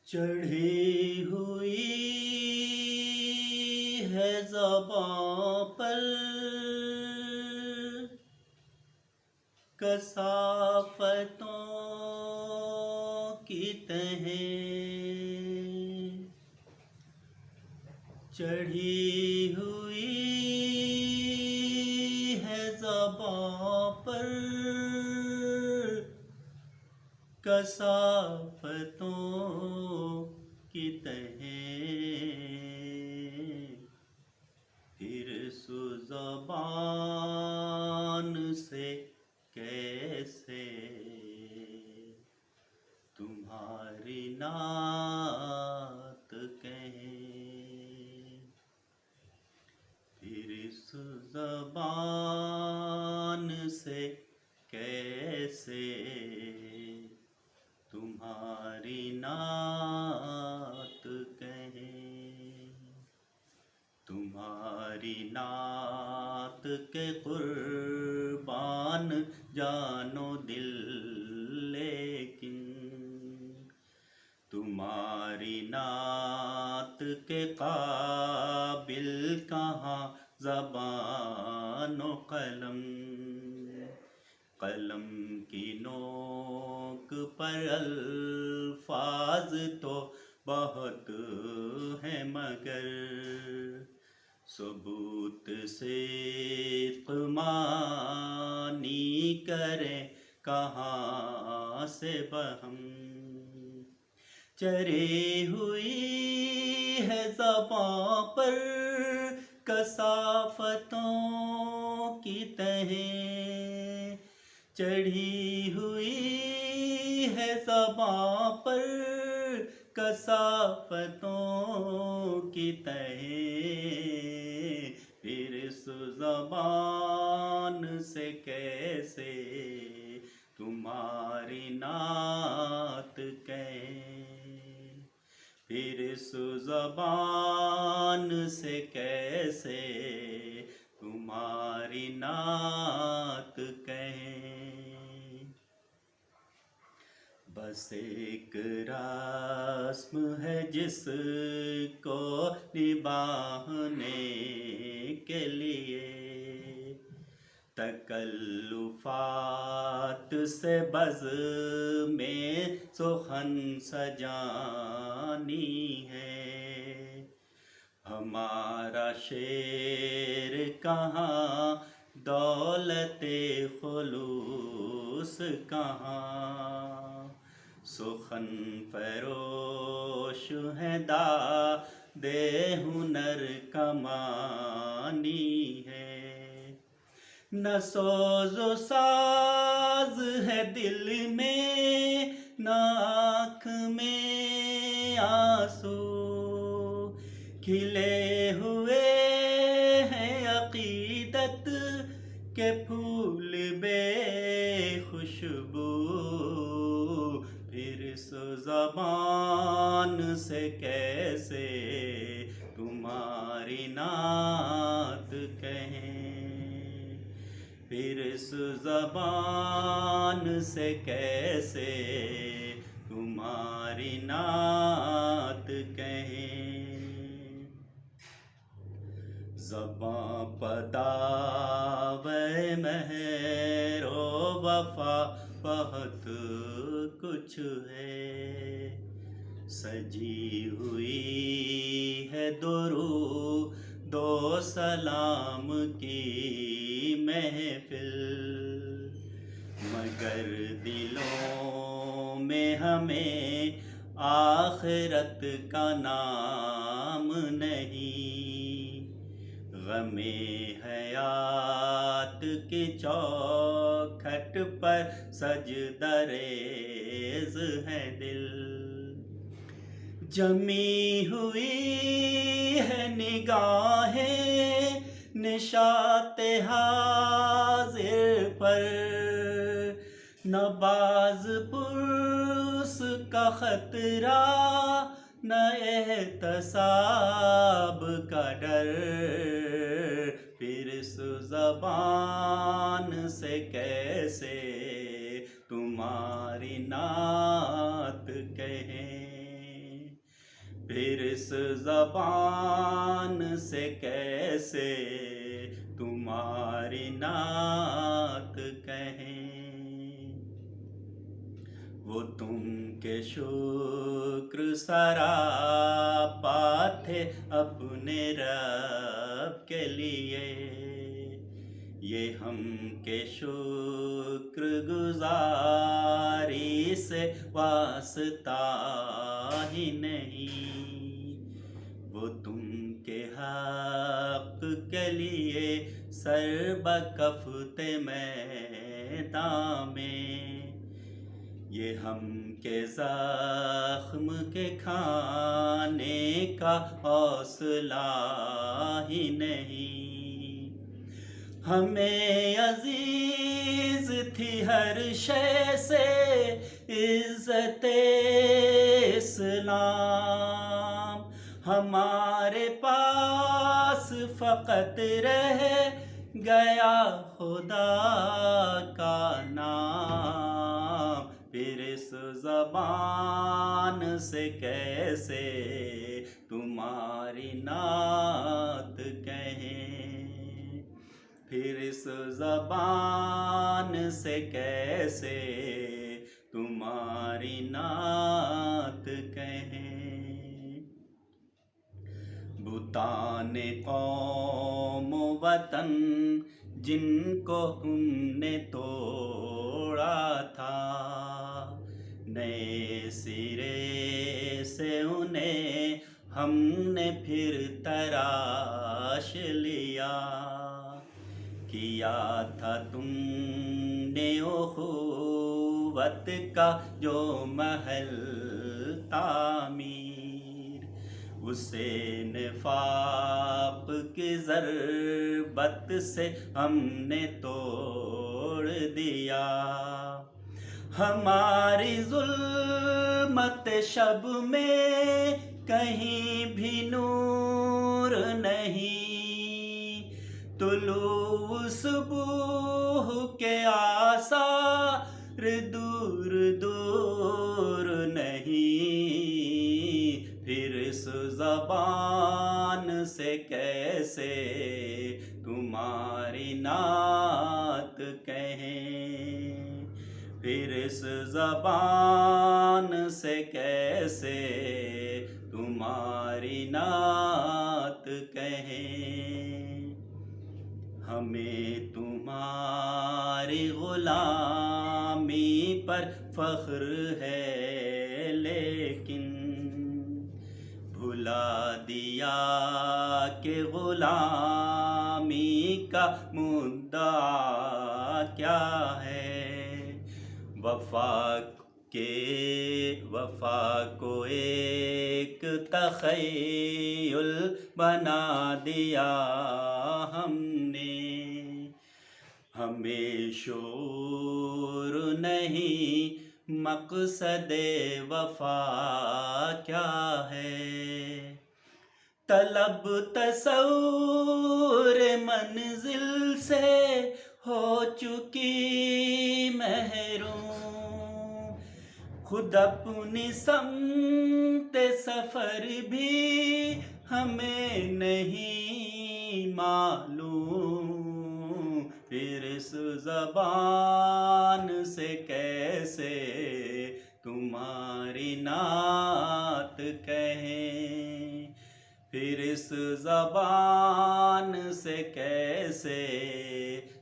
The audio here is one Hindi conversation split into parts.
चढ़ी हुई है ज़बां पर कसाफ़तों की तहें चढ़ी हुई है ज़बां पर कसाफ़तों की तहें फिर ज़बान से कैसे तुम्हारी नात कहें। फिर इस ज़बान से कैसे तुम्हारी नात कहें। तुम्हारी नात के कुर्बान जानो दिल, लेकिन तुम्हारी नात के काबिल कहाँ ज़बानो कलम। कलम की नोक पर अल्फाज तो बहुत है, मगर सबूत से मानी करें कहाँ से बहम। चढ़ी हुई है ज़बां पर कसाफ़तों की तहें चढ़ी हुई है ज़बां पर कसाफ़तों की तहें फिर इस ज़बान से कैसे तुम्हारी नात कहें। फिर इस ज़बान से कैसे तुम्हारी नात कहें। बस एक रस्म है जिसको निभाने के लिए तकल्लुफ़ात से बज़ में सुख़न सजानी है। हमारा शेर कहाँ, दौलते खुलूस कहाँ। सुख़न फ़रोश है दादे हुनर कमानी है। न सोज़ो साज़ है दिल में, न आँख में आंसू। खिले हुए हैं अक़ीदत के फूल बेखुशबू। फिर इस ज़बान से कैसे तुम्हारी नात कहें। फिर इस ज़बान से कैसे तुम्हारी नात कहें। ज़बां पदावे महरो वफ़ा बहुत कुछ है। सजी हुई है दुरूदो सलाम की महफ़िल, मगर दिलों में हमें आखिरत का नाम नहीं। ग़मे हयात की चौखट पर सजदरेज़ है दिल। जमी हुई है निगाहें निशाते हाज़िर पर, न बाज़ पुरुष का ख़तरा, न एहतसाब का डर। फिर इस ज़बान से कैसे तुम्हारी नात कहें। फिर इस ज़बान से कैसे तुम्हारी नात कहें। वो तुम के शुक्र सरापा थे अपने रब के लिए, ये हम के शुक्र गुजारी से वास्ता ही नहीं। वो तुम के हक के लिए सर बकफते मैदान में, ये हम के ज़ख्म के खाने का हौसला ही नहीं। हमें अजीज थी हर शय से इज़्ज़त इस्लाम, हमारे पास फ़कत रह गया खुदा का नाम। फिर इस ज़बान से कैसे तुम्हारी नात कहें। फिर इस ज़बान से कैसे तुम्हारी नात कहें। बुताने कौम वतन जिनको हमने तोड़ा था, नए सिरे से उन्हें हमने फिर तराश लिया। किया था तुमने उख़ुवत का जो महल तामीर, उसे निफाक की ज़रबत से हमने तोड़ दिया। हमारी ज़ुल्मत शब में कहीं भी नूर नहीं, तुलू सुबह के आसार दूर दूर नहीं। फिर इस ज़बान से कैसे तुम्हारी नात कहें। फिर इस ज़बान से कैसे तुम्हारी नात कहें। हमें तुम्हारी ग़ुलामी पर फ़ख्र है, लेकिन भुला दिया कि ग़ुलामी का मुद्दा क्या है। वफ़ा को एक तख़य्युल बना दिया हमने, हमें शऊर नहीं मक़सदे वफ़ा क्या है। तलब तसव्वुर मंज़िल से हो चुकी महरूम, खुद अपनी समते सफ़र भी हमें नहीं मालूम। फिर इस ज़बान से कैसे तुम्हारी नात कहें। फिर इस ज़बान से कैसे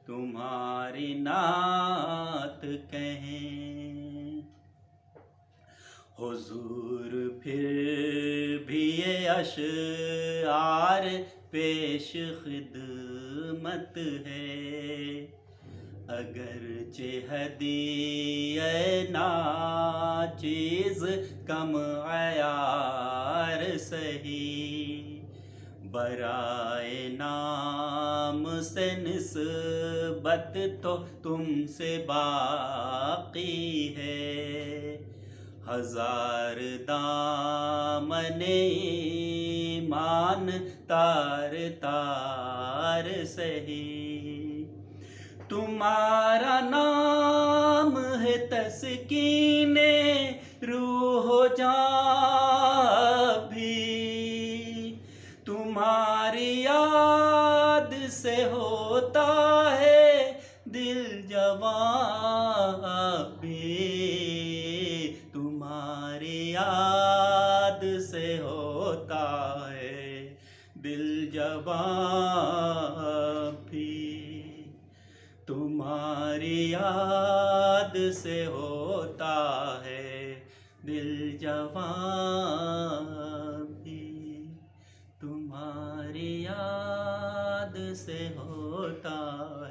तुम्हारी नात कहें। हुजूर फिर भी ये अशआर पेश खिदमत है, अगरचे हदीये नाचीज़ कम अयार सही, बराए नाम से निस्बत तो तुमसे बाकी है। हजार दामने ईमान तार तार सही, तुम्हारा नाम है तस्कीने रूह जां भी दिल जवां भी तुम्हारी याद से होता है, दिल जवां भी तुम्हारी याद से होता है, दिल जवां भी तुम्हारी याद से होता